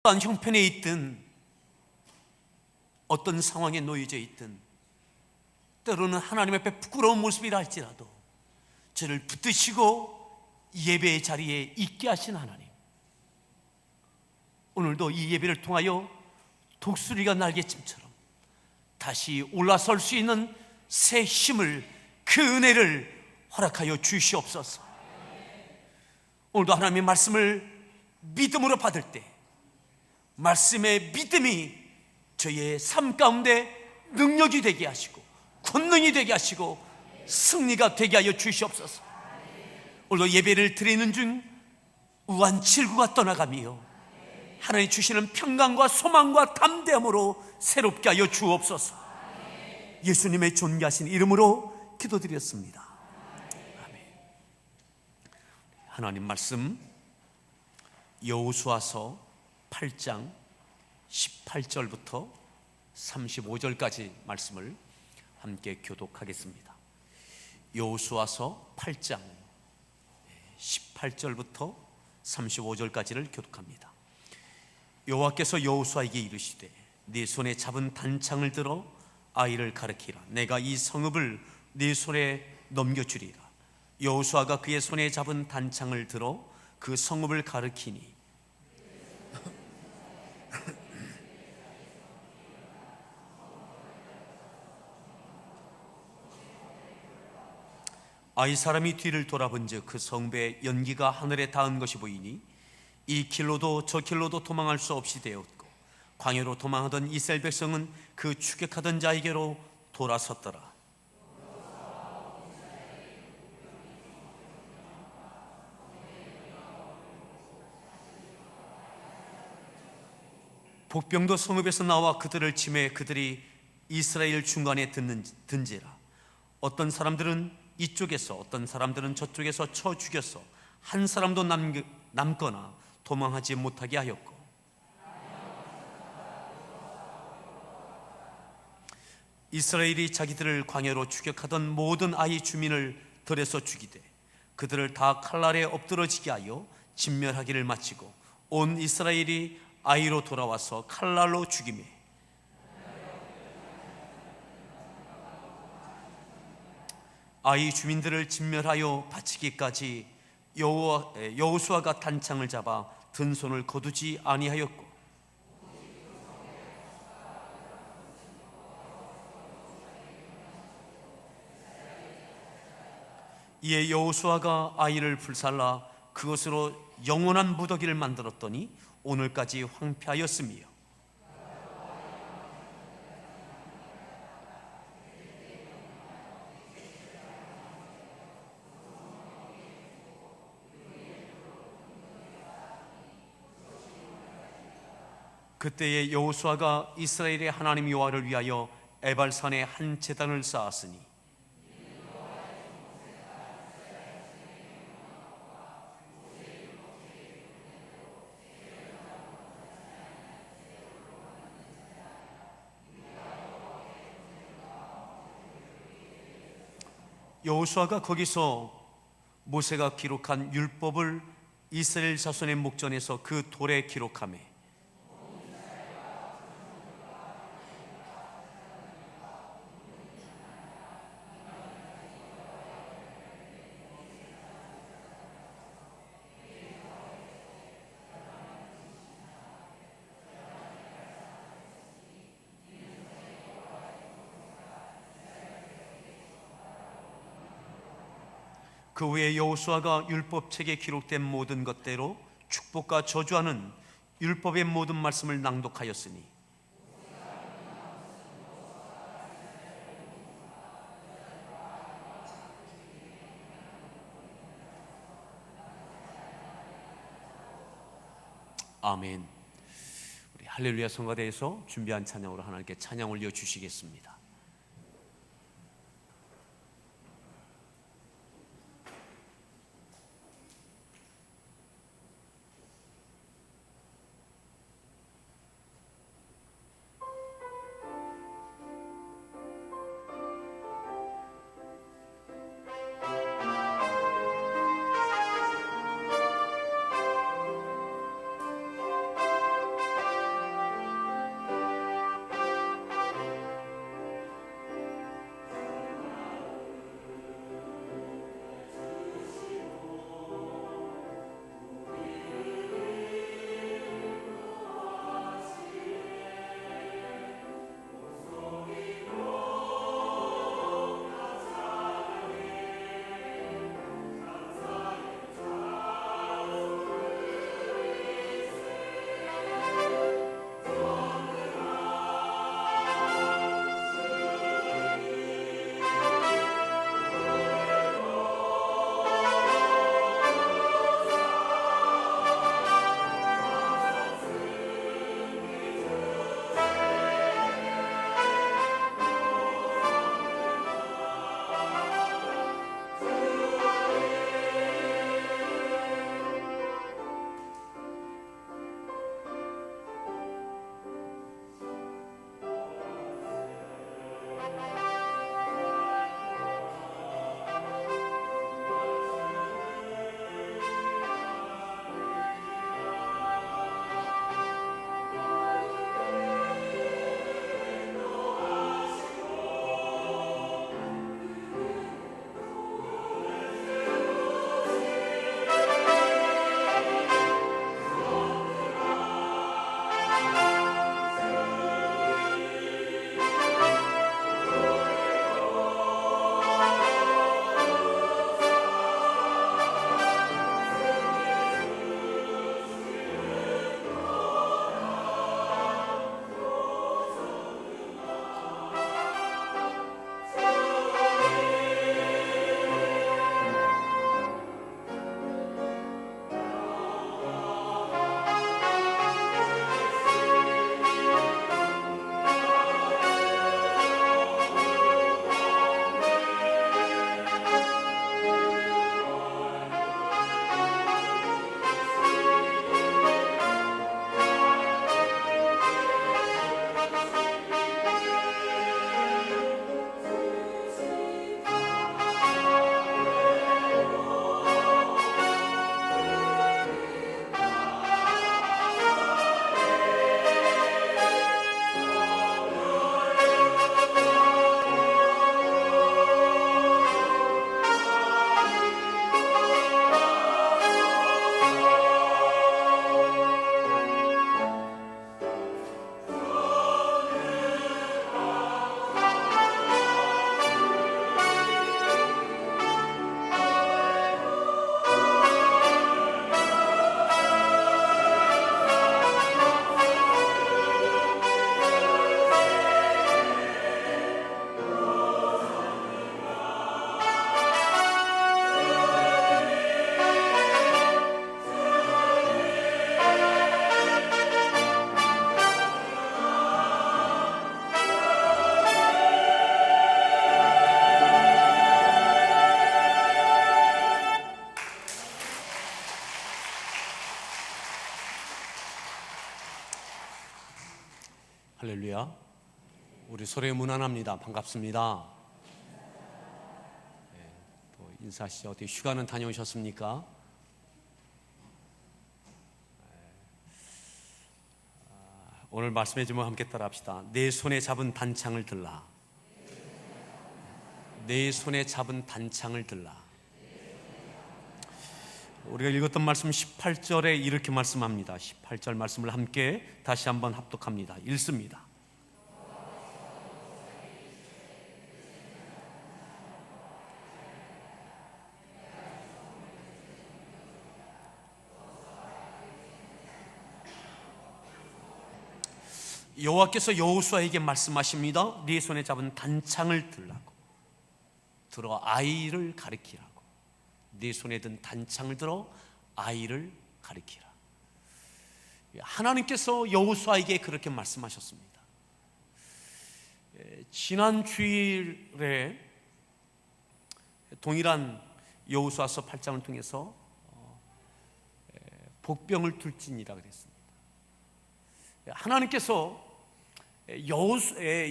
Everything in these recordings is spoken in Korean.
어떤 형편에 있든 어떤 상황에 놓여져 있든 때로는 하나님 앞에 부끄러운 모습이라 할지라도 저를 붙드시고 예배의 자리에 있게 하신 하나님, 오늘도 이 예배를 통하여 독수리가 날개침처럼 다시 올라설 수 있는 새 힘을, 그 은혜를 허락하여 주시옵소서. 오늘도 하나님의 말씀을 믿음으로 받을 때 말씀의 믿음이 저의 삶 가운데 능력이 되게 하시고 권능이 되게 하시고 승리가 되게 하여 주시옵소서. 오늘도 예배를 드리는 중 우한 질구가 떠나가며 하나님 주시는 평강과 소망과 담대함으로 새롭게 하여 주옵소서. 예수님의 존귀하신 이름으로 기도드렸습니다. 아멘. 하나님 말씀 여호수아서 8장 18절부터 35절까지 말씀을 함께 교독하겠습니다. 여호수아서 8장 18절부터 35절까지를 교독합니다. 여호와께서 여호수아에게 이르시되 네 손에 잡은 단창을 들어 아이를 가르치라. 내가 이 성읍을 네 손에 넘겨주리라. 여호수아가 그의 손에 잡은 단창을 들어 그 성읍을 가르치니 아이 사람이 뒤를 돌아본즉 그 성배의 연기가 하늘에 닿은 것이 보이니 이 길로도 저 길로도 도망할 수 없이 되었고 광야로 도망하던 이스라엘 백성은 그 추격하던 자에게로 돌아섰더라. 복병도 성읍에서 나와 그들을 치매 그들이 이스라엘 중간에 든지라. 어떤 사람들은 이쪽에서 어떤 사람들은 저쪽에서 쳐 죽여서 한 사람도 남거나 도망하지 못하게 하였고 이스라엘이 자기들을 광야로 추격하던 모든 아이 주민을 들에서 죽이되 그들을 다 칼날에 엎드러지게 하여 진멸하기를 마치고 온 이스라엘이 아이로 돌아와서 칼날로 죽이매 아이 주민들을 진멸하여 바치기까지 여호수아가 단창을 잡아 든 손을 거두지 아니하였고 이에 여호수아가 아이를 불살라 그것으로 영원한 무더기를 만들었더니 오늘까지 황폐하였으며 그때에 여호수아가 이스라엘의 하나님 여호와를 위하여 에발산에 한 제단을 쌓았으니 여호수아가 거기서 모세가 기록한 율법을 이스라엘 자손의 목전에서 그 돌에 기록하며 그 후에 여호수아가 율법책에 기록된 모든 것대로 축복과 저주하는 율법의 모든 말씀을 낭독하였으니 아멘. 우리 할렐루야 성가대에서 준비한 찬양으로 하나님께 찬양 올려 주시겠습니다. 할렐루야. 우리 소리 무난합니다. 반갑습니다. 또 인사하시죠. 어디 휴가는 다녀오셨습니까? 오늘 말씀의 제목 함께 따라합시다. 내 손에 잡은 단창을 들라. 내 손에 잡은 단창을 들라. 우리가 읽었던 말씀 18절에 이렇게 말씀합니다. 18절 말씀을 함께 다시 한번 합독합니다. 읽습니다. 여호와께서 여호수아에게 말씀하십니다. 네 손에 잡은 단창을 들라고. 들어 아이를 가리키라고. 네 손에 든 단창을 들어 아이를 가리키라. 하나님께서 여호수아에게 그렇게 말씀하셨습니다. 지난 주일에 동일한 여호수아서 8장을 통해서 복병을 둘지니라 그랬습니다. 하나님께서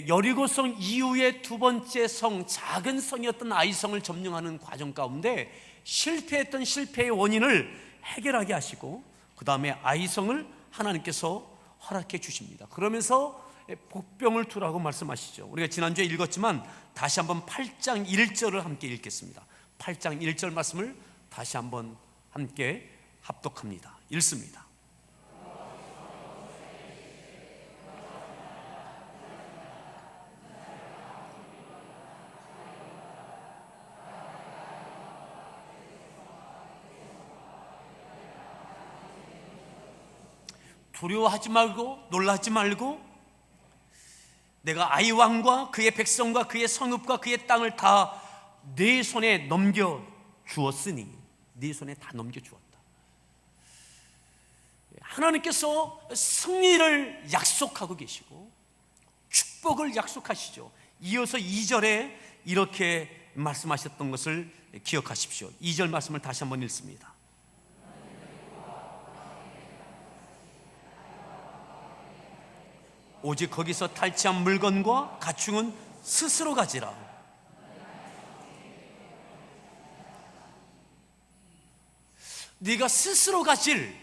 여리고성 이후의 두 번째 성, 작은 성이었던 아이성을 점령하는 과정 가운데 실패했던 실패의 원인을 해결하게 하시고 그 다음에 아이성을 하나님께서 허락해 주십니다. 그러면서 복병을 두라고 말씀하시죠. 우리가 지난주에 읽었지만 다시 한번 8장 1절을 함께 읽겠습니다. 8장 1절 말씀을 다시 한번 함께 합독합니다. 읽습니다. 두려워하지 말고 놀라지 말고 내가 아이 왕과 그의 백성과 그의 성읍과 그의 땅을 다 네 손에 넘겨 주었으니 네 손에 다 넘겨 주었다. 하나님께서 승리를 약속하고 계시고 축복을 약속하시죠. 이어서 2절에 이렇게 말씀하셨던 것을 기억하십시오. 2절 말씀을 다시 한번 읽습니다. 오직 거기서 탈취한 물건과 가축은 스스로 가지라. 네가 스스로 가질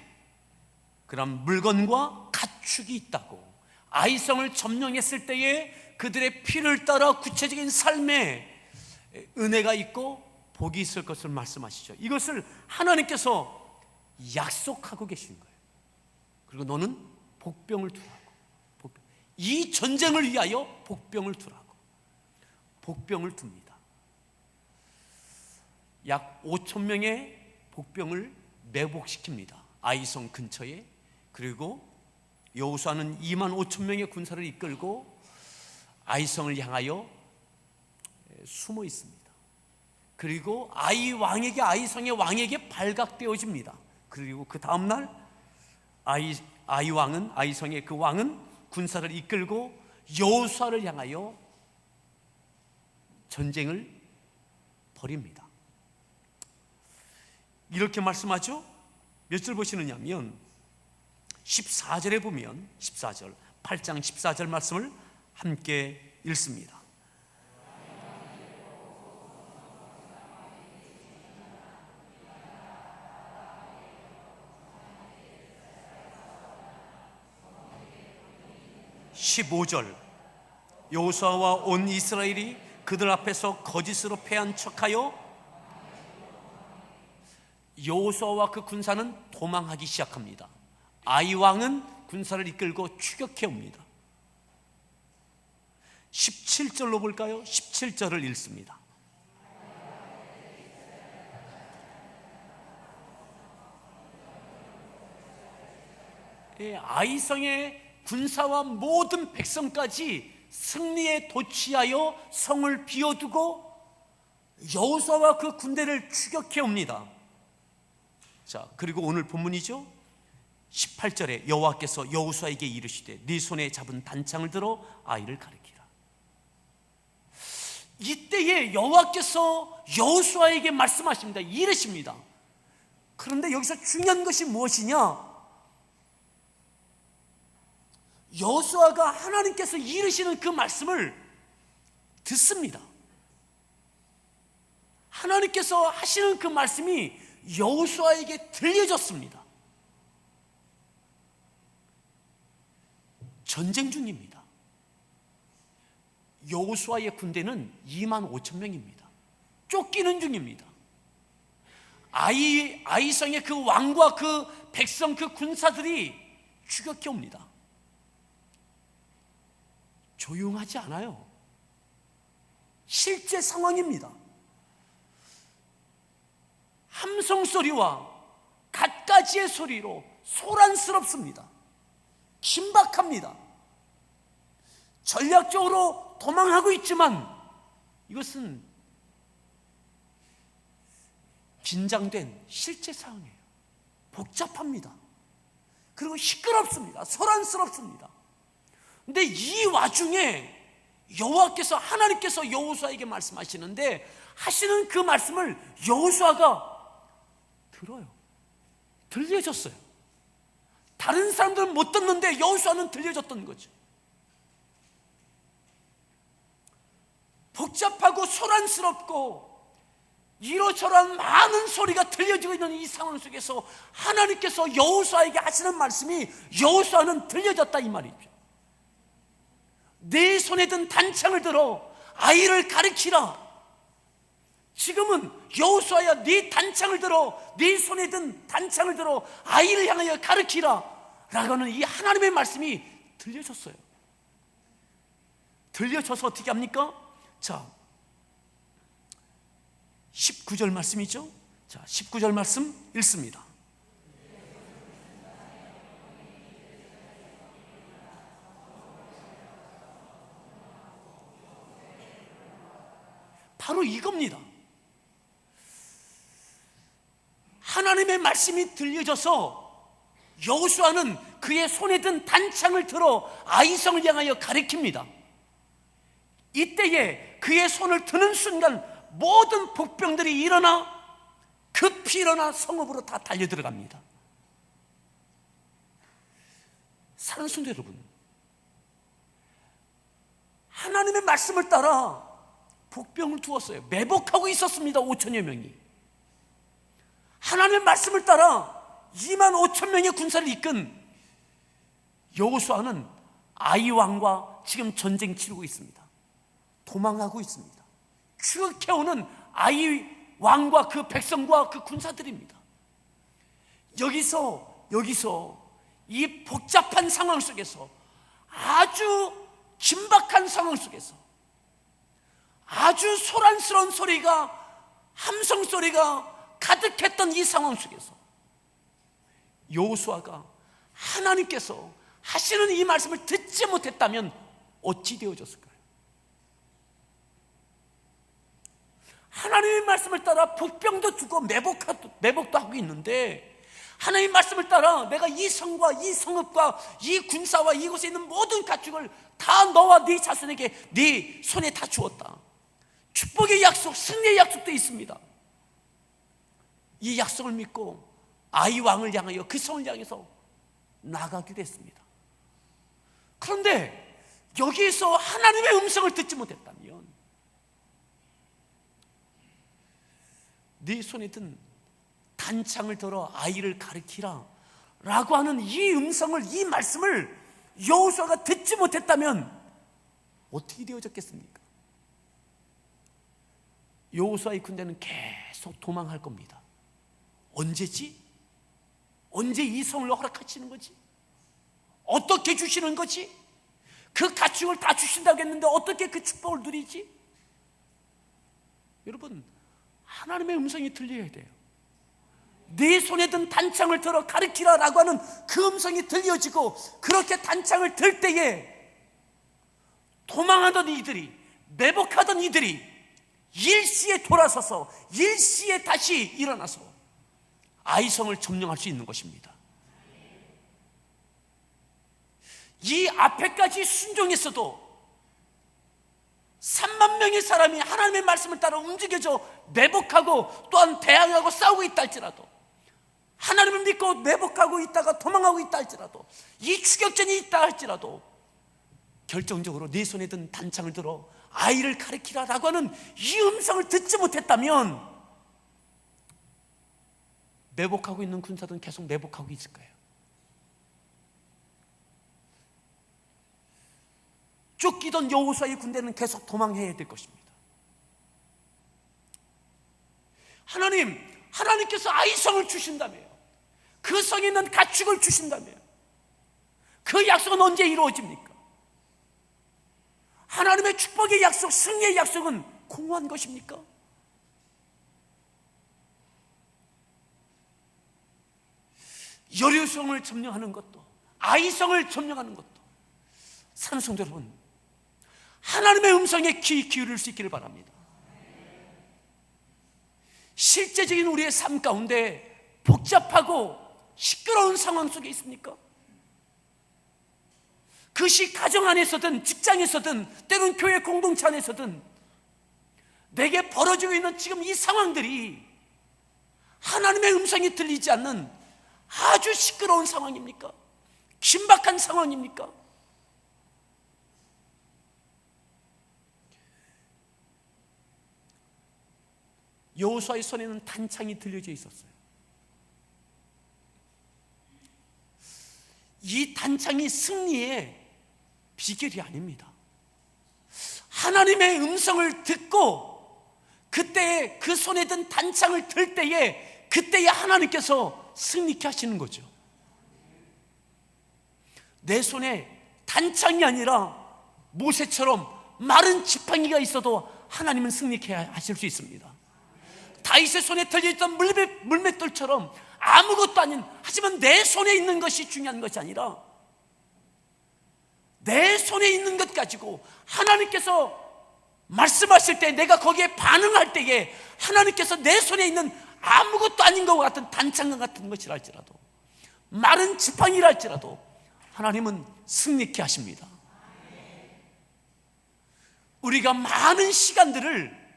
그런 물건과 가축이 있다고. 아이성을 점령했을 때에 그들의 피를 따라 구체적인 삶에 은혜가 있고 복이 있을 것을 말씀하시죠. 이것을 하나님께서 약속하고 계신 거예요. 그리고 너는 복병을 두라고. 이 전쟁을 위하여 복병을 두라고. 복병을 둡니다. 약 5천 명의 복병을 매복시킵니다. 아이성 근처에. 그리고 여호수아는 2만 5천 명의 군사를 이끌고 아이성을 향하여 숨어 있습니다. 그리고 아이성의 왕에게 발각되어집니다. 그리고 그 다음날 아이성의 그 왕은 군사를 이끌고 여호수아를 향하여 전쟁을 벌입니다. 이렇게 말씀하죠. 몇 절 보시느냐 하면 14절에 보면 14절 8장 14절 말씀을 함께 읽습니다. (15절) 여호수아와 온 이스라엘이 그들 앞에서 거짓으로 패한 척하여 여호수아와 그 군사는 도망하기 시작합니다. 아이 왕은 군사를 이끌고 추격해 옵니다. 17절로 볼까요? 17절을 읽습니다. 아이성의 군사와 모든 백성까지 승리에 도취하여 성을 비워두고 여호수아와 그 군대를 추격해 옵니다. 자, 그리고 오늘 본문이죠. 18절에 여호와께서 여호수아에게 이르시되 네 손에 잡은 단창을 들어 아이를 가리키라. 이때에 여호와께서 여호수아에게 말씀하십니다. 이르십니다. 그런데 여기서 중요한 것이 무엇이냐? 여호수아가 하나님께서 이르시는 그 말씀을 듣습니다. 하나님께서 하시는 그 말씀이 여호수아에게 들려졌습니다. 전쟁 중입니다. 여호수아의 군대는 2만 5천 명입니다. 쫓기는 중입니다. 아이성의 그 왕과 그 백성, 그 군사들이 추격해 옵니다. 조용하지 않아요. 실제 상황입니다. 함성 소리와 갖가지의 소리로 소란스럽습니다. 긴박합니다. 전략적으로 도망하고 있지만 이것은 긴장된 실제 상황이에요. 복잡합니다. 그리고 시끄럽습니다. 소란스럽습니다. 근데 이 와중에 여호와께서, 하나님께서 여호수아에게 말씀하시는데, 하시는 그 말씀을 여호수아가 들어요. 들려졌어요. 다른 사람들은 못 듣는데 여호수아는 들려졌던 거죠. 복잡하고 소란스럽고 이러저러한 많은 소리가 들려지고 있는 이 상황 속에서 하나님께서 여호수아에게 하시는 말씀이 여호수아는 들려졌다 이 말이죠. 내 손에 든 단창을 들어 아이를 가르치라. 지금은 여호수아야, 네 단창을 들어, 네 손에 든 단창을 들어 아이를 향하여 가르치라 라고는 이 하나님의 말씀이 들려졌어요. 들려져서 어떻게 합니까? 자, 19절 말씀이죠. 자, 19절 말씀 읽습니다. 바로 이겁니다. 하나님의 말씀이 들려져서 여호수아는 그의 손에 든 단창을 들어 아이성을 향하여 가리킵니다. 이때에 그의 손을 드는 순간 모든 복병들이 일어나 급히 일어나 성읍으로 다 달려들어갑니다. 사랑하는 성도 여러분, 하나님의 말씀을 따라 복병을 두었어요. 매복하고 있었습니다. 5천여 명이. 하나님의 말씀을 따라 2만 5천 명의 군사를 이끈 여호수아는 아이 왕과 지금 전쟁 치르고 있습니다. 도망하고 있습니다. 추격해오는 아이 왕과 그 백성과 그 군사들입니다. 여기서 이 복잡한 상황 속에서, 아주 긴박한 상황 속에서, 아주 소란스러운 소리가, 함성 소리가 가득했던 이 상황 속에서 여호수아가 하나님께서 하시는 이 말씀을 듣지 못했다면 어찌 되어졌을까요? 하나님의 말씀을 따라 복병도 두고 매복도 하고 있는데, 하나님의 말씀을 따라 내가 이 성과 이 성읍과 이 군사와 이곳에 있는 모든 가축을 다 너와 네 자손에게 네 손에 다 주었다. 축복의 약속, 승리의 약속도 있습니다. 이 약속을 믿고 아이 왕을 향하여, 그 성을 향해서 나가기로 했습니다. 그런데 여기에서 하나님의 음성을 듣지 못했다면, 네 손에 든 단창을 들어 아이를 가르치라 라고 하는 이 음성을, 이 말씀을 여호수아가 듣지 못했다면 어떻게 되어졌겠습니까? 여호수아의 군대는 계속 도망할 겁니다. 언제지? 언제 이 성을 허락하시는 거지? 어떻게 주시는 거지? 그 가축을 다 주신다고 했는데 어떻게 그 축복을 누리지? 여러분, 하나님의 음성이 들려야 돼요. 네 손에 든 단창을 들어 가르치라 라고 하는 그 음성이 들려지고, 그렇게 단창을 들 때에 도망하던 이들이, 매복하던 이들이 일시에 돌아서서 일시에 다시 일어나서 아이성을 점령할 수 있는 것입니다. 이 앞에까지 순종했어도 3만 명의 사람이 하나님의 말씀을 따라 움직여져 매복하고 또한 대항하고 싸우고 있다 할지라도, 하나님을 믿고 매복하고 있다가 도망하고 있다 할지라도, 이 추격전이 있다 할지라도 결정적으로 내 손에 든 단창을 들어 아이를 가리키라라고 하는 이 음성을 듣지 못했다면 매복하고 있는 군사들은 계속 매복하고 있을 거예요. 쫓기던 여호수아의 군대는 계속 도망해야 될 것입니다. 하나님께서 아이성을 주신다며요. 그 성에 있는 가축을 주신다며요. 그 약속은 언제 이루어집니까? 하나님의 축복의 약속, 승리의 약속은 공허한 것입니까? 여리고성을 점령하는 것도, 아이성을 점령하는 것도, 사랑하는 성도 여러분, 하나님의 음성에 귀 기울일 수 있기를 바랍니다. 실제적인 우리의 삶 가운데 복잡하고 시끄러운 상황 속에 있습니까? 그것이 가정 안에서든 직장에서든 때로는 교회 공동체 안에서든 내게 벌어지고 있는 지금 이 상황들이 하나님의 음성이 들리지 않는 아주 시끄러운 상황입니까? 긴박한 상황입니까? 여호수아의 손에는 단창이 들려져 있었어요. 이 단창이 승리의 비결이 아닙니다. 하나님의 음성을 듣고 그때에 그 손에 든 단창을 들 때에 그때에 하나님께서 승리케 하시는 거죠. 내 손에 단창이 아니라 모세처럼 마른 지팡이가 있어도 하나님은 승리케 하실 수 있습니다. 다윗의 손에 들려있던 물맷돌처럼 아무것도 아닌, 하지만 내 손에 있는 것이 중요한 것이 아니라 내 손에 있는 것 가지고 하나님께서 말씀하실 때 내가 거기에 반응할 때에 하나님께서 내 손에 있는 아무것도 아닌 것과 같은 단창과 같은 것이라 할지라도, 마른 지팡이라 할지라도 하나님은 승리케 하십니다. 우리가 많은 시간들을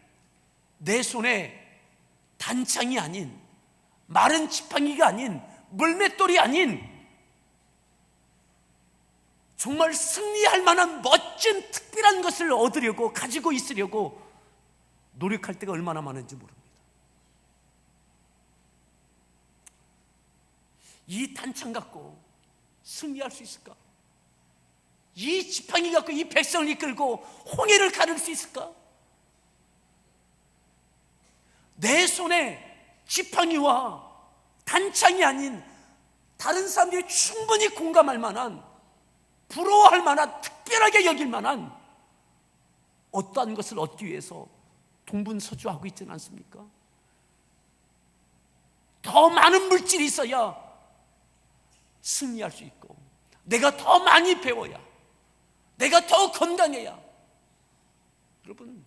내 손에 단창이 아닌, 마른 지팡이가 아닌, 물맷돌이 아닌 정말 승리할 만한 멋진 특별한 것을 얻으려고, 가지고 있으려고 노력할 때가 얼마나 많은지 모릅니다. 이 단창 갖고 승리할 수 있을까? 이 지팡이 갖고 이 백성을 이끌고 홍해를 가를 수 있을까? 내 손에 지팡이와 단창이 아닌 다른 사람들이 충분히 공감할 만한, 부러워할 만한, 특별하게 여길 만한 어떠한 것을 얻기 위해서 동분서주하고 있지는 않습니까? 더 많은 물질이 있어야 승리할 수 있고, 내가 더 많이 배워야, 내가 더 건강해야. 여러분,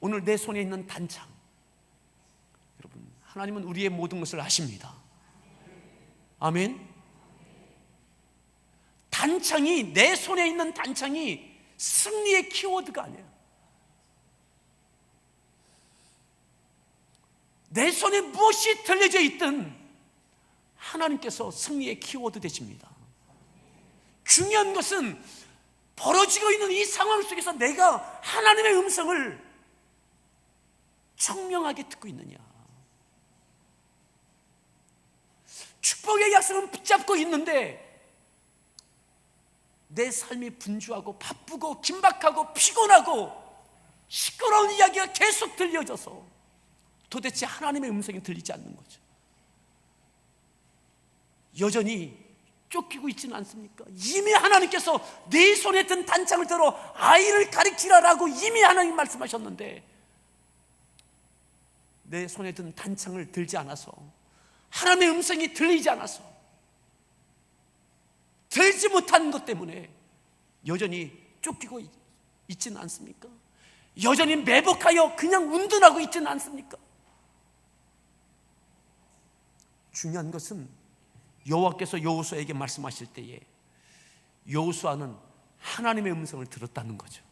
오늘 내 손에 있는 단창, 여러분, 하나님은 우리의 모든 것을 아십니다. 아멘. 단창이, 내 손에 있는 단창이 승리의 키워드가 아니에요. 내 손에 무엇이 들려져 있든 하나님께서 승리의 키워드 되십니다. 중요한 것은 벌어지고 있는 이 상황 속에서 내가 하나님의 음성을 청명하게 듣고 있느냐. 축복의 약속은 붙잡고 있는데 내 삶이 분주하고 바쁘고 긴박하고 피곤하고 시끄러운 이야기가 계속 들려져서 도대체 하나님의 음성이 들리지 않는 거죠. 여전히 쫓기고 있지는 않습니까? 이미 하나님께서 네 손에 든 단창을 들어 아이를 가리키라라고 이미 하나님 말씀하셨는데 내 손에 든 단창을 들지 않아서, 하나님의 음성이 들리지 않아서, 들지 못한 것 때문에 여전히 쫓기고 있지는 않습니까? 여전히 매복하여 그냥 운둔하고 있지는 않습니까? 중요한 것은 여호와께서 여호수아에게 말씀하실 때에 여호수아는 하나님의 음성을 들었다는 거죠.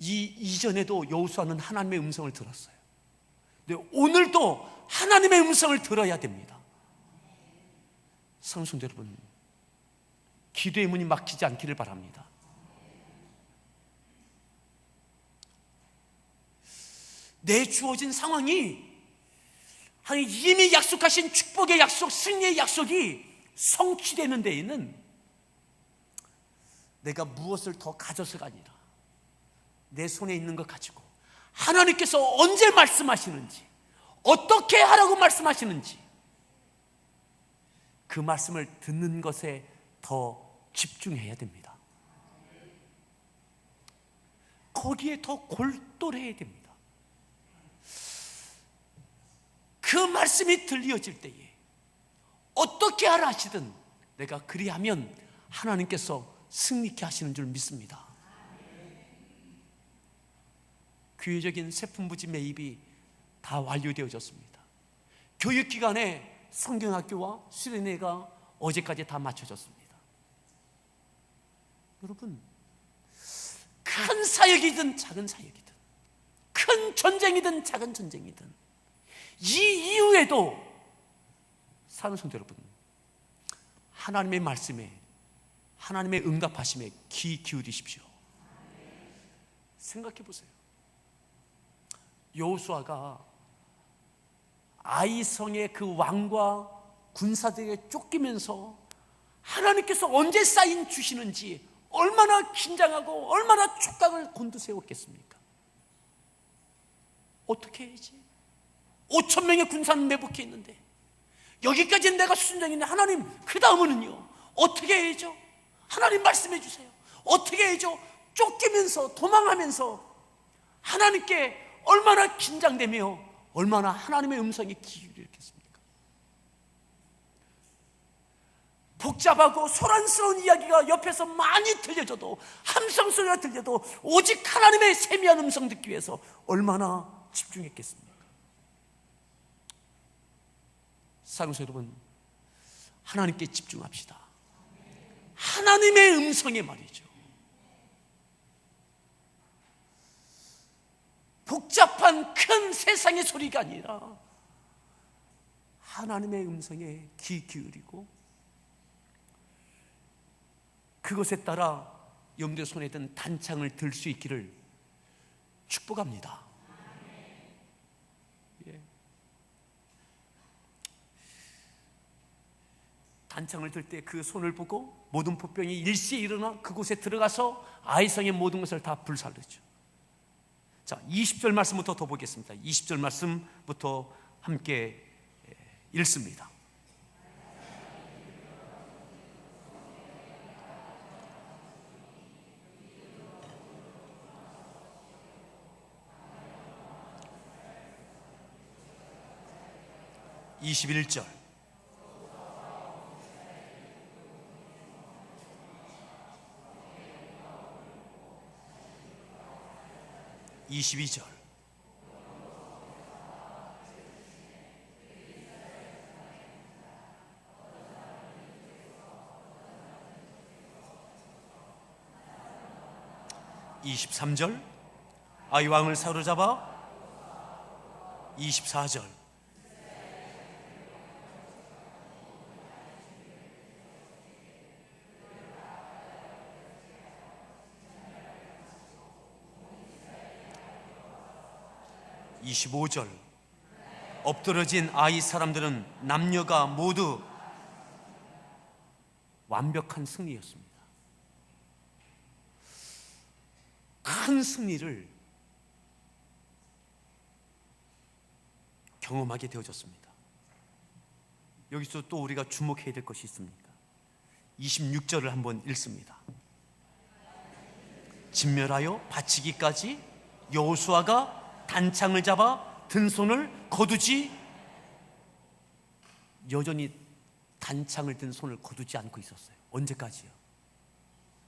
이 이전에도 여호수아는 하나님의 음성을 들었어요. 근데 오늘도 하나님의 음성을 들어야 됩니다. 성도 여러분, 기도의 문이 막히지 않기를 바랍니다. 내 주어진 상황이 이미 약속하신 축복의 약속, 승리의 약속이 성취되는 데에는 내가 무엇을 더 가져서가 아니라 내 손에 있는 것 가지고 하나님께서 언제 말씀하시는지, 어떻게 하라고 말씀하시는지 그 말씀을 듣는 것에 더 집중해야 됩니다. 거기에 더 골똘해야 됩니다. 그 말씀이 들려질 때에 어떻게 하라 하시든 내가 그리하면 하나님께서 승리케 하시는 줄 믿습니다. 교회적인 세품부지 매입이 다 완료되어졌습니다. 교육기관에 성경학교와 수련회가 어제까지 다 마쳐졌습니다. 여러분, 큰 사역이든 작은 사역이든, 큰 전쟁이든 작은 전쟁이든, 이 이후에도 사는 성도 여러분, 하나님의 말씀에, 하나님의 응답하심에 귀 기울이십시오. 생각해 보세요. 여호수아가 아이성의 그 왕과 군사들에게 쫓기면서 하나님께서 언제 사인 주시는지 얼마나 긴장하고 얼마나 촉각을 곤두세웠겠습니까? 어떻게 해야지? 5천 명의 군사는 매복해 있는데 여기까지는 내가 순정인데 하나님, 그 다음은요 어떻게 해야죠? 하나님 말씀해 주세요. 어떻게 해야죠? 쫓기면서 도망하면서 하나님께 얼마나 긴장되며 얼마나 하나님의 음성에 귀 기울였겠습니까? 복잡하고 소란스러운 이야기가 옆에서 많이 들려줘도, 함성 소리가 들려도 오직 하나님의 세미한 음성 듣기 위해서 얼마나 집중했겠습니까? 사랑하는 여러분, 하나님께 집중합시다. 하나님의 음성에 말이죠. 복잡한 큰 세상의 소리가 아니라 하나님의 음성에 귀 기울이고 그것에 따라 염두에 손에 든 단창을 들 수 있기를 축복합니다. 예. 단창을 들 때 그 손을 보고 모든 보병이 일시에 일어나 그곳에 들어가서 아이성의 모든 것을 다 불살르죠. 자, 20절 말씀부터 더 보겠습니다. 20절 말씀부터 함께 읽습니다. (21절) 22절 23절 아이 왕을 사로잡아 24절 25절 엎드러진 아이 사람들은 남녀가 모두 완벽한 승리였습니다. 큰 승리를 경험하게 되어졌습니다. 여기서 또 우리가 주목해야 될 것이 있습니다. 26절을 한번 읽습니다. 진멸하여 바치기까지 여호수아가 단창을 잡아 든 손을 거두지, 여전히 단창을 든 손을 거두지 않고 있었어요. 언제까지요?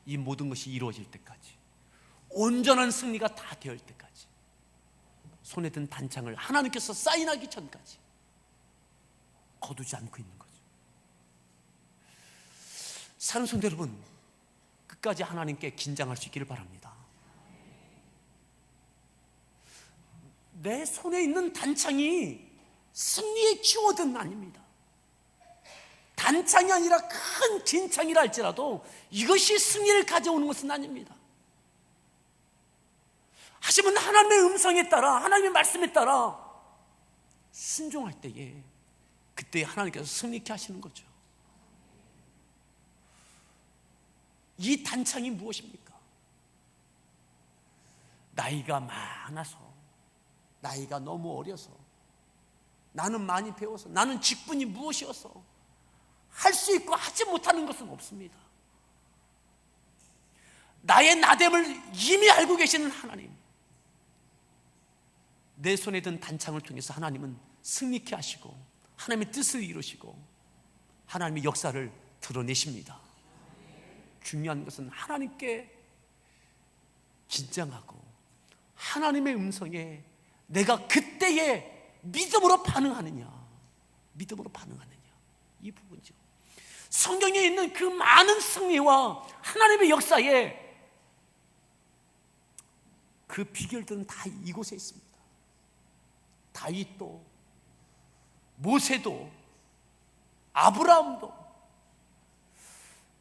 이 모든 것이 이루어질 때까지, 온전한 승리가 다 되어올 때까지, 손에 든 단창을 하나님께서 사인하기 전까지 거두지 않고 있는 거죠. 사랑하는 성도 여러분, 끝까지 하나님께 긴장할 수 있기를 바랍니다. 내 손에 있는 단창이 승리의 키워드는 아닙니다. 단창이 아니라 큰 긴 창이라 할지라도 이것이 승리를 가져오는 것은 아닙니다. 하지만 하나님의 음성에 따라, 하나님의 말씀에 따라 순종할 때에 그때 하나님께서 승리케 하시는 거죠. 이 단창이 무엇입니까? 나이가 많아서, 나이가 너무 어려서, 나는 많이 배워서, 나는 직분이 무엇이어서 할 수 있고 하지 못하는 것은 없습니다. 나의 나됨을 이미 알고 계시는 하나님, 내 손에 든 단창을 통해서 하나님은 승리케 하시고 하나님의 뜻을 이루시고 하나님의 역사를 드러내십니다. 중요한 것은 하나님께 긴장하고 하나님의 음성에 내가 그때에 믿음으로 반응하느냐, 믿음으로 반응하느냐, 이 부분이죠. 성경에 있는 그 많은 승리와 하나님의 역사에 그 비결들은 다 이곳에 있습니다. 다윗도, 모세도, 아브라함도.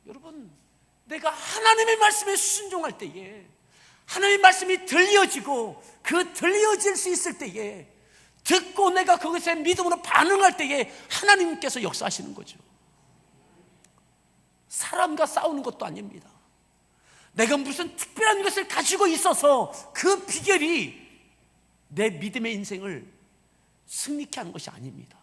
여러분, 내가 하나님의 말씀에 순종할 때에, 하나님의 말씀이 들려지고 그 들려질 수 있을 때에, 듣고 내가 그것에 믿음으로 반응할 때에 하나님께서 역사하시는 거죠. 사람과 싸우는 것도 아닙니다. 내가 무슨 특별한 것을 가지고 있어서 그 비결이 내 믿음의 인생을 승리케 하는 것이 아닙니다.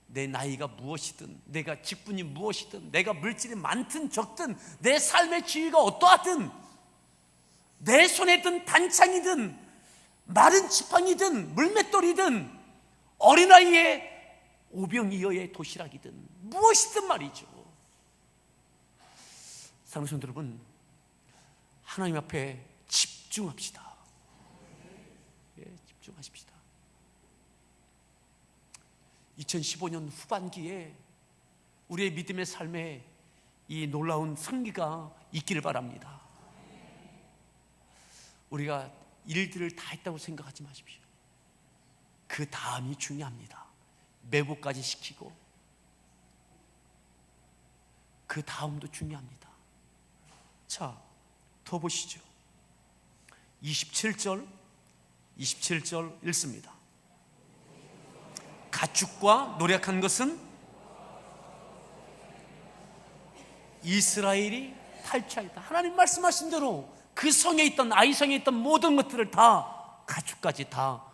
내 나이가 무엇이든, 내가 직분이 무엇이든, 내가 물질이 많든 적든, 내 삶의 지위가 어떠하든, 내 손에 든 단창이든 마른 지팡이든 물맷돌이든 어린아이의 오병이어의 도시락이든 무엇이든 말이죠. 사랑하는 성도 여러분, 하나님 앞에 집중합시다. 예, 집중하십시다. 2015년 후반기에 우리의 믿음의 삶에 이 놀라운 승리가 있기를 바랍니다. 우리가 일들을 다 했다고 생각하지 마십시오. 그 다음이 중요합니다. 매복까지 시키고 그 다음도 중요합니다. 자, 더 보시죠. 27절 읽습니다. 가축과 노력한 것은 이스라엘이 탈취하였다. 하나님 말씀하신 대로 그 성에 있던, 아이성에 있던 모든 것들을 다, 가축까지 다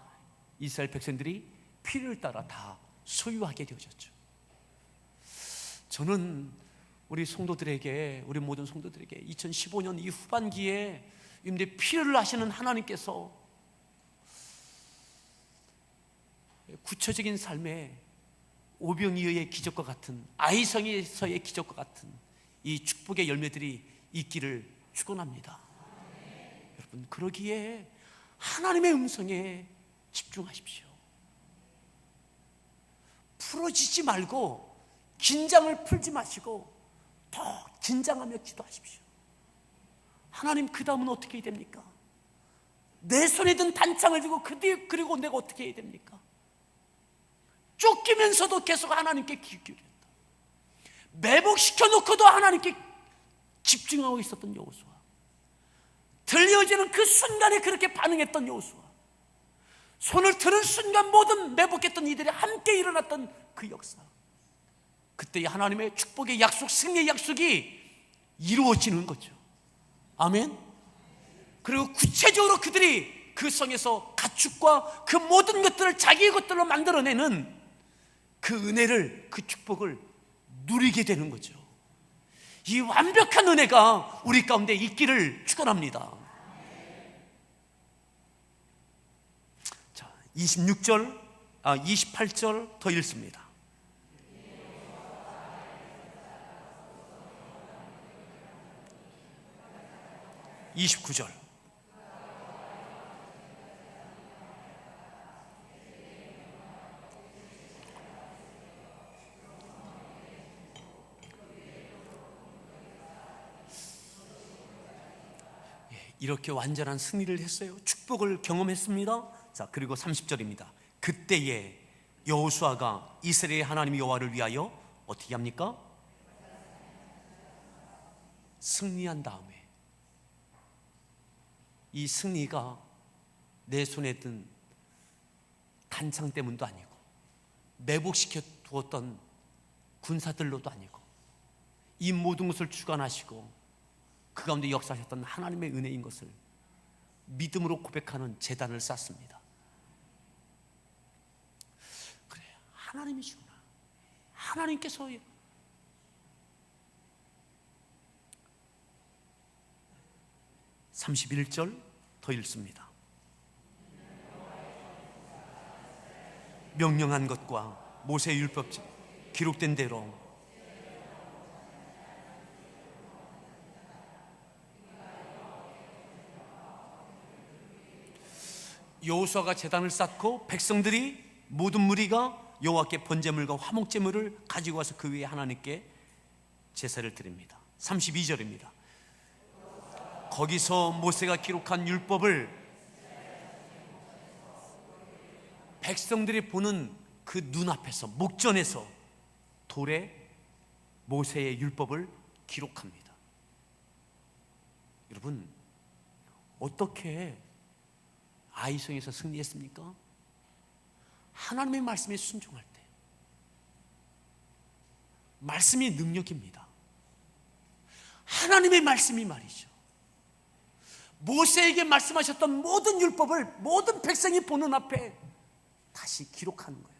이스라엘 백성들이 필요를 따라 다 소유하게 되어졌죠. 저는 우리 성도들에게, 우리 모든 성도들에게 2015년 이 후반기에 필요를 하시는 하나님께서 구체적인 삶에 오병이어의 기적과 같은, 아이성에서의 기적과 같은 이 축복의 열매들이 있기를 축원합니다. 여러분, 그러기에 하나님의 음성에 집중하십시오. 풀어지지 말고 긴장을 풀지 마시고 더 긴장하며 기도하십시오. 하나님, 그 다음은 어떻게 해야 됩니까? 내 손에 든 단창을 들고 그리고 내가 어떻게 해야 됩니까? 쫓기면서도 계속 하나님께 귀 기울였다. 매복시켜 놓고도 하나님께 집중하고 있었던 여호수아, 들려지는 그 순간에 그렇게 반응했던 여호수아, 손을 들은 순간 모든 매복했던 이들이 함께 일어났던 그 역사, 그때 하나님의 축복의 약속, 승리의 약속이 이루어지는 거죠. 아멘. 그리고 구체적으로 그들이 그 성에서 가축과 그 모든 것들을 자기의 것들로 만들어내는 그 은혜를, 그 축복을 누리게 되는 거죠. 이 완벽한 은혜가 우리 가운데 있기를 축원합니다. 자, 28절 더 읽습니다. (29절) 이렇게 완전한 승리를 했어요. 축복을 경험했습니다. 자, 그리고 30절입니다. 그때에 여호수아가 이스라엘 하나님 여호와를 위하여 어떻게 합니까? 승리한 다음에, 이 승리가 내 손에 든 단창 때문도 아니고 매복시켜 두었던 군사들로도 아니고 이 모든 것을 주관하시고 그 가운데 역사하셨던 하나님의 은혜인 것을 믿음으로 고백하는 제단을 쌓습니다. 그래, 하나님이시구나. 하나님께서 31절 더 읽습니다. 명령한 것과 모세의 율법책 기록된 대로 여호수아가 제단을 쌓고 백성들이 모든 무리가 여호와께 번제물과 화목제물을 가지고 와서 그 위에 하나님께 제사를 드립니다. 32절입니다. 거기서 모세가 기록한 율법을 백성들이 보는 그 눈앞에서, 목전에서 돌에 모세의 율법을 기록합니다. 여러분, 어떻게 아이성에서 승리했습니까? 하나님의 말씀에 순종할 때. 말씀이 능력입니다. 하나님의 말씀이 말이죠, 모세에게 말씀하셨던 모든 율법을 모든 백성이 보는 앞에 다시 기록하는 거예요.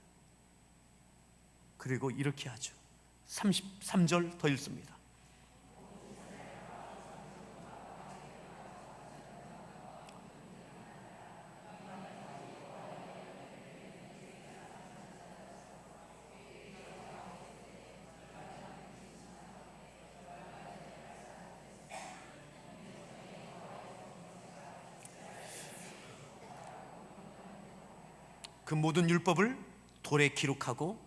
그리고 이렇게 하죠. 33절 더 읽습니다. 그 모든 율법을 돌에 기록하고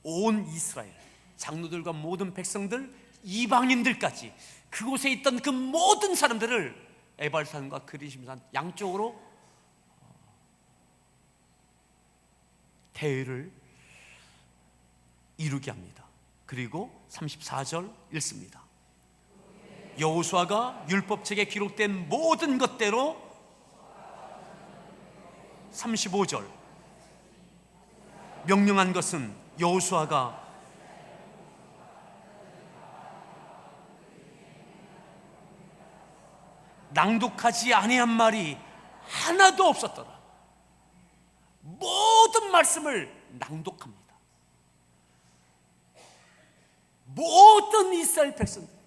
온 이스라엘 장로들과 모든 백성들, 이방인들까지 그곳에 있던 그 모든 사람들을 에발산과 그리심산 양쪽으로 대회를 이루게 합니다. 그리고 34절 읽습니다. 여호수아가 율법책에 기록된 모든 것대로 35절 명령한 것은 여호수아가 낭독하지 아니한 말이 하나도 없었더라. 모든 말씀을 낭독합니다. 모든 이스라엘 백성들에게,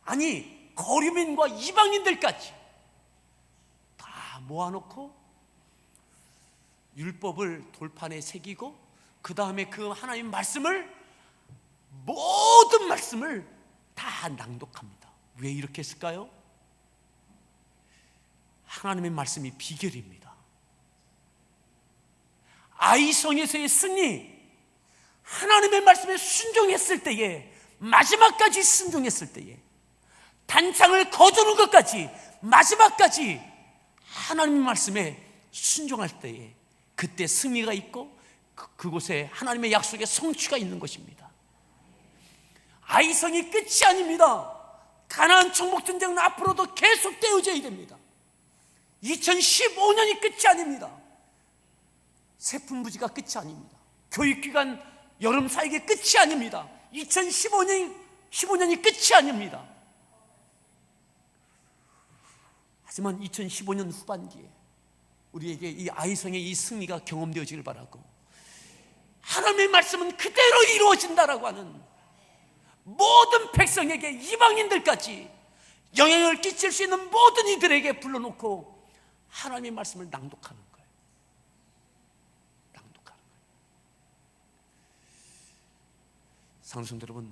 아니 거류민과 이방인들까지 다 모아놓고 율법을 돌판에 새기고 그 다음에 그 하나님 말씀을, 모든 말씀을 다 낭독합니다. 왜 이렇게 했을까요? 하나님의 말씀이 비결입니다. 아이성에서의 승리, 하나님의 말씀에 순종했을 때에, 마지막까지 순종했을 때에, 단창을 거두는 것까지 마지막까지 하나님의 말씀에 순종할 때에 그때 승리가 있고 그곳에 하나님의 약속의 성취가 있는 것입니다. 아이성이 끝이 아닙니다. 가나안 정복 전쟁은 앞으로도 계속되어져야 됩니다. 2015년이 끝이 아닙니다. 세풍부지가 끝이 아닙니다. 교육기관 여름 사역이 끝이 아닙니다. 2015년이 끝이 아닙니다. 하지만 2015년 후반기에 우리에게 이 아이성의 이 승리가 경험되어지길 바라고, 하나님의 말씀은 그대로 이루어진다라고 하는 모든 백성에게, 이방인들까지 영향을 끼칠 수 있는 모든 이들에게 불러놓고 하나님의 말씀을 낭독하는 거예요. 낭독하는 거예요. 사랑하는 여러분,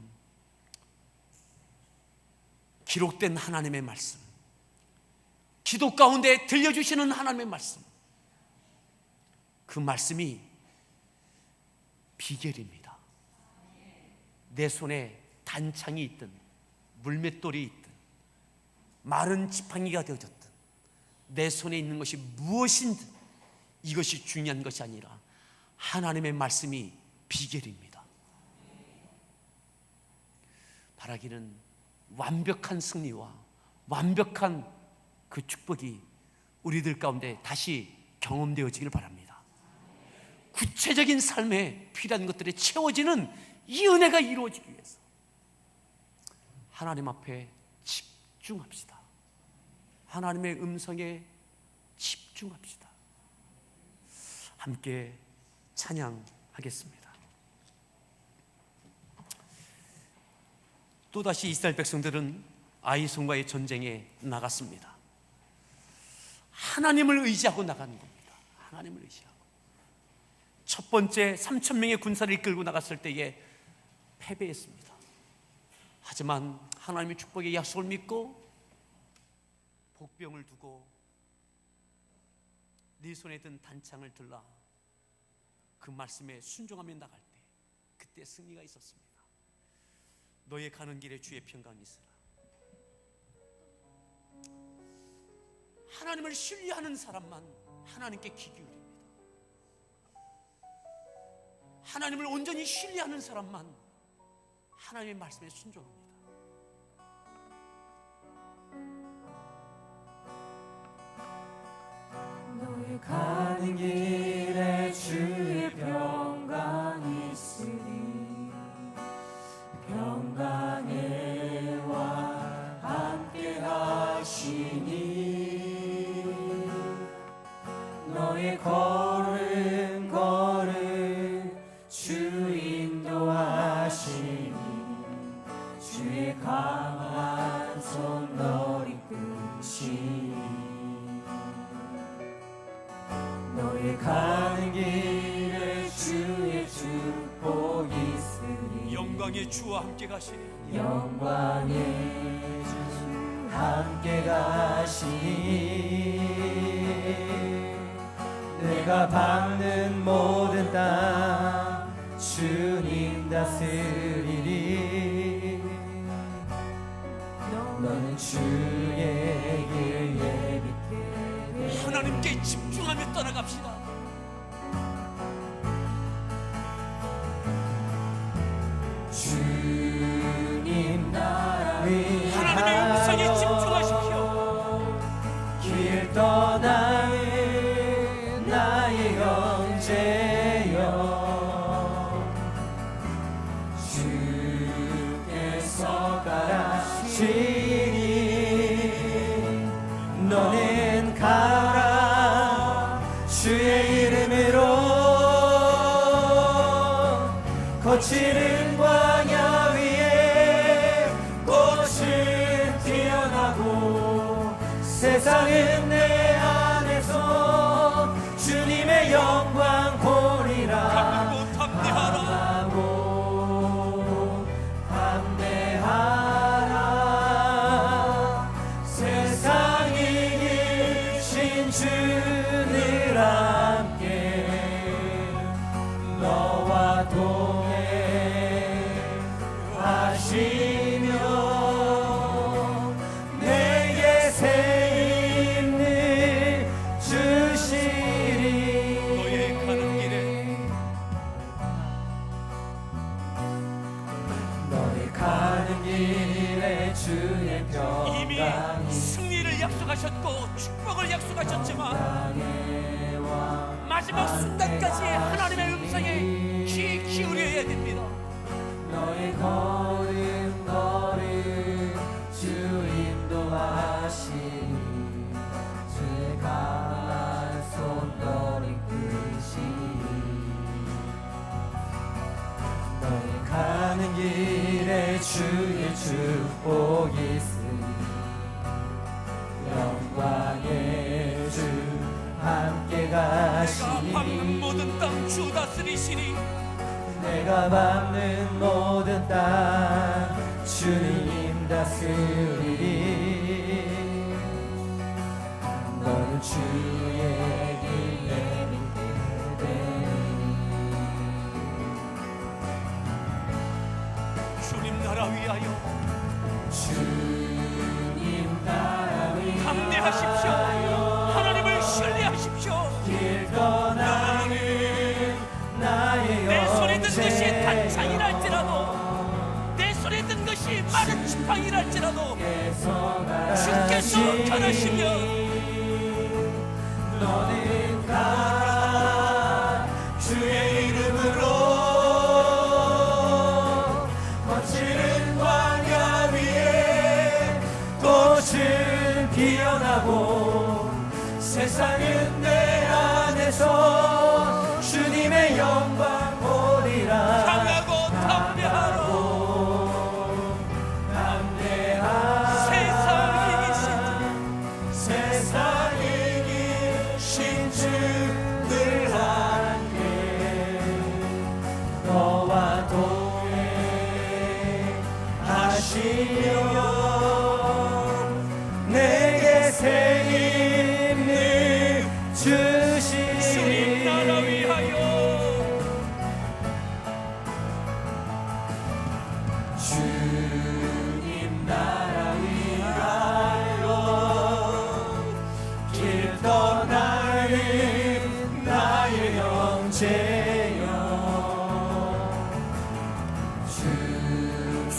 기록된 하나님의 말씀, 기도 가운데 들려주시는 하나님의 말씀, 그 말씀이 비결입니다. 내 손에 단창이 있든 물맷돌이 있든 마른 지팡이가 되어졌든 내 손에 있는 것이 무엇인지 이것이 중요한 것이 아니라 하나님의 말씀이 비결입니다. 바라기는 완벽한 승리와 완벽한 그 축복이 우리들 가운데 다시 경험되어지길 바랍니다. 구체적인 삶에 필요한 것들이 채워지는 이 은혜가 이루어지기 위해서 하나님 앞에 집중합시다. 하나님의 음성에 집중합시다. 함께 찬양하겠습니다. 또다시 이스라엘 백성들은 아이손과의 전쟁에 나갔습니다. 하나님을 의지하고 나가는 겁니다. 하나님을 의지하고. 첫 번째 3,000명의 군사를 이끌고 나갔을 때에 패배했습니다. 하지만 하나님의 축복의 약속을 믿고 복병을 두고 네 손에 든 단창을 들라 그 말씀에 순종하며 나갈 때 그때 승리가 있었습니다. 너의 가는 길에 주의 평강이 있으라. 하나님을 신뢰하는 사람만 하나님께 귀 기울입니다. 하나님을 온전히 신뢰하는 사람만 하나님의 말씀에 순종합니다. 너의 가는 길에 주의 평강이 있으니 평강에와 함께 하시니 너의 걸음 주 인도하시니 주의 강한 손 너를 이끄시니 너의 가는 길에 주의 축복이 있으니 영광의 주와 함께 가시니 영광의 주 함께 가시니 내가 밟는 모든 땅 주님 다스리리 너는 주의 길 예비케 하나님께 집중하며 떠나갑시다. 주님 나라 위하여 하나님의 음성에 집중하십시오. 길 떠나는 나의 형제여 주께서 가라시니 너는 가라 주의 이름으로 거칠은 광야 위에 꽃은 피어나고 세상은 내 안에서 주님의 영광 보리라. 강하고 담대하라 세상이 이기신 주를 함께 너와 동행하시며 내게 새 힘을 주시리 너의 가는 길에 너의 가는 길에 주의 이미 평강이 승리를 약속하셨고 축복을 약속하셨지만 땅에와 마지막 순간까지 하나님의 음성에 귀 기울여야 됩니다. 너의 걸음 주 인도하시니 주의 강한 손 너를 이끄시니 너의 가는 길에 주의 축복이 있으니 영광의 주 함께 내가 가시니 밟는 모든 땅 주 다스리시니 내가 밟는 모든 땅 주님 다스리리 너는 주의 길 예비케 되니 주님 나라 위하여 주님 나라 위하여 담대하십시오. 많은 지팡이랄지라도 주께서 주께서 가르시며 너는 가 주의 이름으로 거칠은 광야 위에 꽃은 피어나고 세상은 내 안에서 주님의 영광 보리라. 강하고 담대하라. 세상이 이기신 주들 함께 너와 동행하시며 내게 새 힘을 주시니 주님 나라 위하여 주님 나라 위하여 길 떠나는 나의 형제여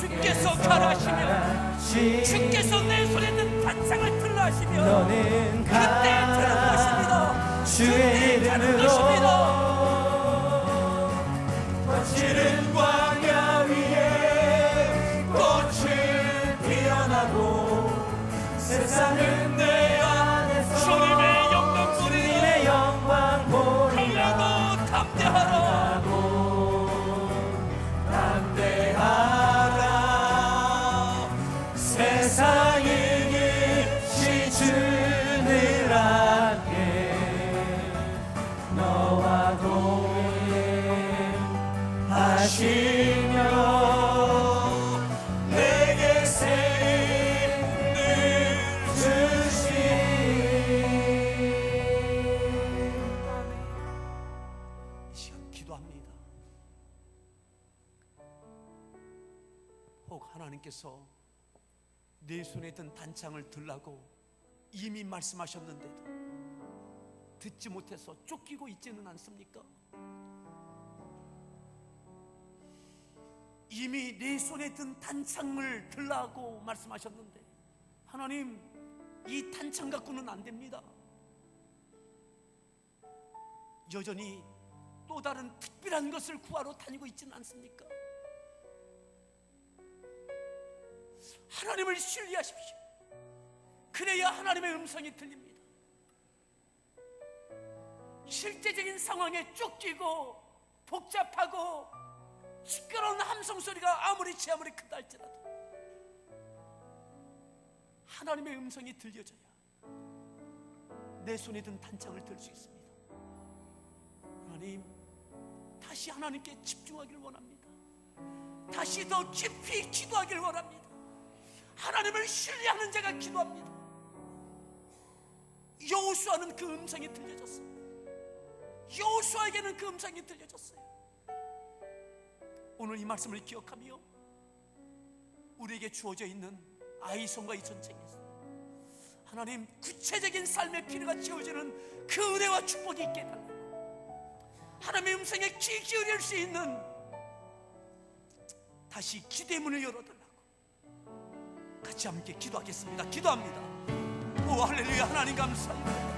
주께서 가라시며 주께서 내 손에 있는 단창을 들라 하시며 너는 그때 들은 것입니다. 주의 이름으로 거칠은 광야 위에 꽃을 피어나고 세상은 내 안에서 주님의 영광 보리라. 주님의 영광 보리라. 강하고 담대하라. 담대하라. 세상이 이기신 주를 함께 너와 동행하시며 내게 새 힘을 이 시간 기도합니다. 혹 하나님께서 내 손에 든 단창을 들라고 이미 말씀하셨는데도 듣지 못해서 쫓기고 있지는 않습니까? 이미 내 손에 든 단창을 들라고 말씀하셨는데 하나님, 이 단창 갖고는 안 됩니다. 여전히 또 다른 특별한 것을 구하러 다니고 있지는 않습니까? 하나님을 신뢰하십시오. 그래야 하나님의 음성이 들립니다. 실제적인 상황에 쫓기고 복잡하고 시끄러운 함성 소리가 아무리 크다 할지라도 하나님의 음성이 들려져야 내 손에 든 단창을 들 수 있습니다. 하나님, 다시 하나님께 집중하기를 원합니다. 다시 더 깊이 기도하기를 원합니다. 하나님을 신뢰하는 자가 기도합니다. 여호수아는 그 음성이 들려졌어요. 여호수아에게는 그 음성이 들려졌어요. 오늘 이 말씀을 기억하며 우리에게 주어져 있는 아이송과 이 전쟁에서 하나님, 구체적인 삶의 필요가 채워지는 그 은혜와 축복이 있게 해달라고, 하나님의 음성에 귀 기울일 수 있는 다시 기대의 문을 열어달라고 같이 함께 기도하겠습니다. 기도합니다. 오 할렐루야. 하나님 감사합니다.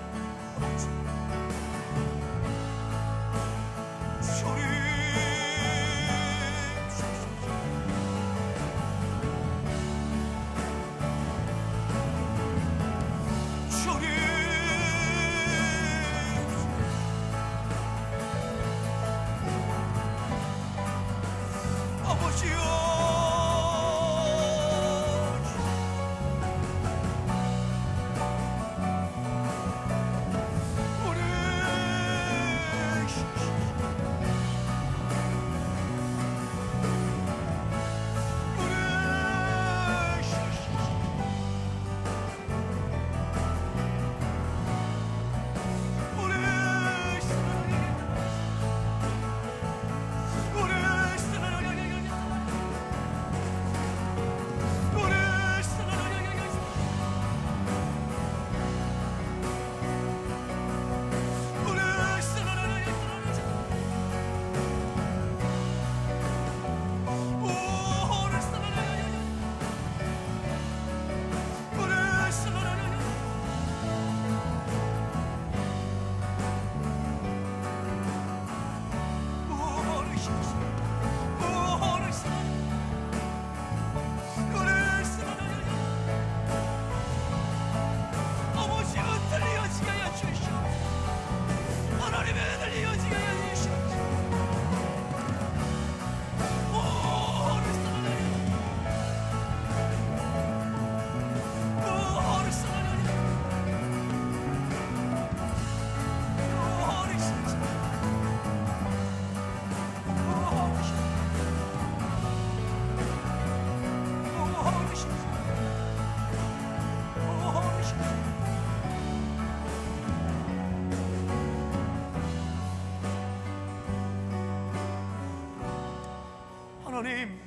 하나님,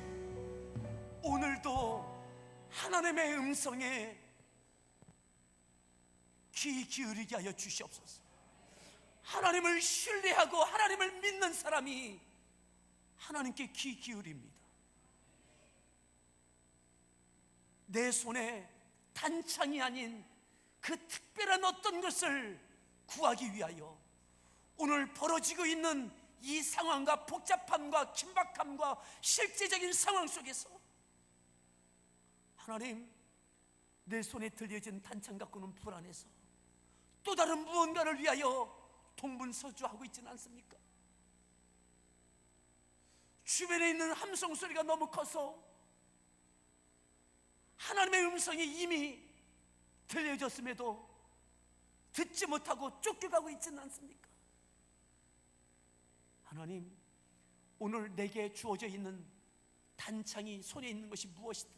오늘도 하나님의 음성에 귀 기울이게 하여 주시옵소서. 하나님을 신뢰하고 하나님을 믿는 사람이 하나님께 귀 기울입니다. 내 손에 단창이 아닌 그 특별한 어떤 것을 구하기 위하여 오늘 벌어지고 있는 이 상황과 복잡함과 긴박함과 실제적인 상황 속에서 하나님, 내 손에 들려진 단창 갖고는 불안해서 또 다른 무언가를 위하여 동분서주하고 있지는 않습니까? 주변에 있는 함성 소리가 너무 커서 하나님의 음성이 이미 들려졌음에도 듣지 못하고 쫓겨가고 있지는 않습니까? 하나님, 오늘 내게 주어져 있는 단창이 손에 있는 것이 무엇이든,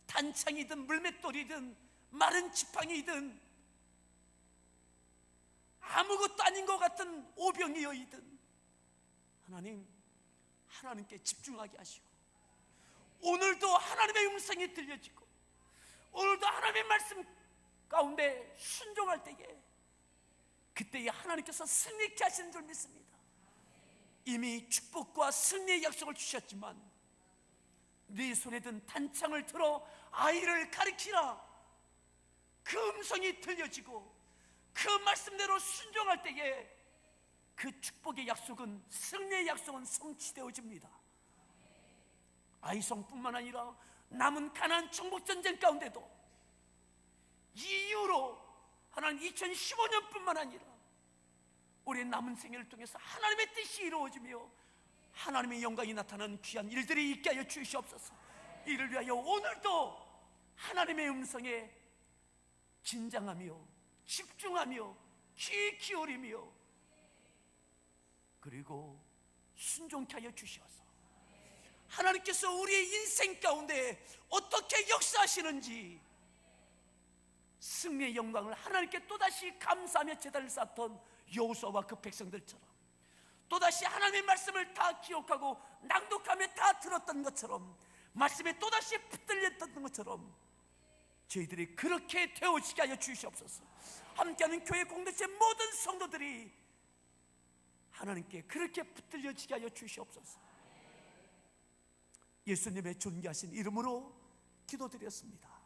단창이든 물맷돌이든 마른 지팡이든 아무것도 아닌 것 같은 오병이어이든 하나님, 하나님께 집중하게 하시고 오늘도 하나님의 음성이 들려지고 오늘도 하나님의 말씀 가운데 순종할 때에 그때에 하나님께서 승리케 하시는 줄 믿습니다. 이미 축복과 승리의 약속을 주셨지만 네 손에 든 단창을 들어 아이를 가르치라, 그 음성이 들려지고 그 말씀대로 순종할 때에 그 축복의 약속은, 승리의 약속은 성취되어집니다. 아이성뿐만 아니라 남은 가나안 정복전쟁 가운데도 이 이후로 하나님 2015년뿐만 아니라 우리의 남은 생애를 통해서 하나님의 뜻이 이루어지며 하나님의 영광이 나타나는 귀한 일들이 있게 하여 주시옵소서. 이를 위하여 오늘도 하나님의 음성에 긴장하며 집중하며 귀 기울이며 그리고 순종케 하여 주시옵소서. 하나님께서 우리의 인생 가운데 어떻게 역사하시는지 승리의 영광을 하나님께 또다시 감사하며 제단을 쌓던 여호수아와 그 백성들처럼 또다시 하나님의 말씀을 다 기억하고 낭독하며 다 들었던 것처럼 말씀에 또다시 붙들렸던 것처럼 저희들이 그렇게 되어지게 하여 주시옵소서. 함께하는 교회 공동체 모든 성도들이 하나님께 그렇게 붙들려지게 하여 주시옵소서. 예수님의 존귀하신 이름으로 기도드렸습니다.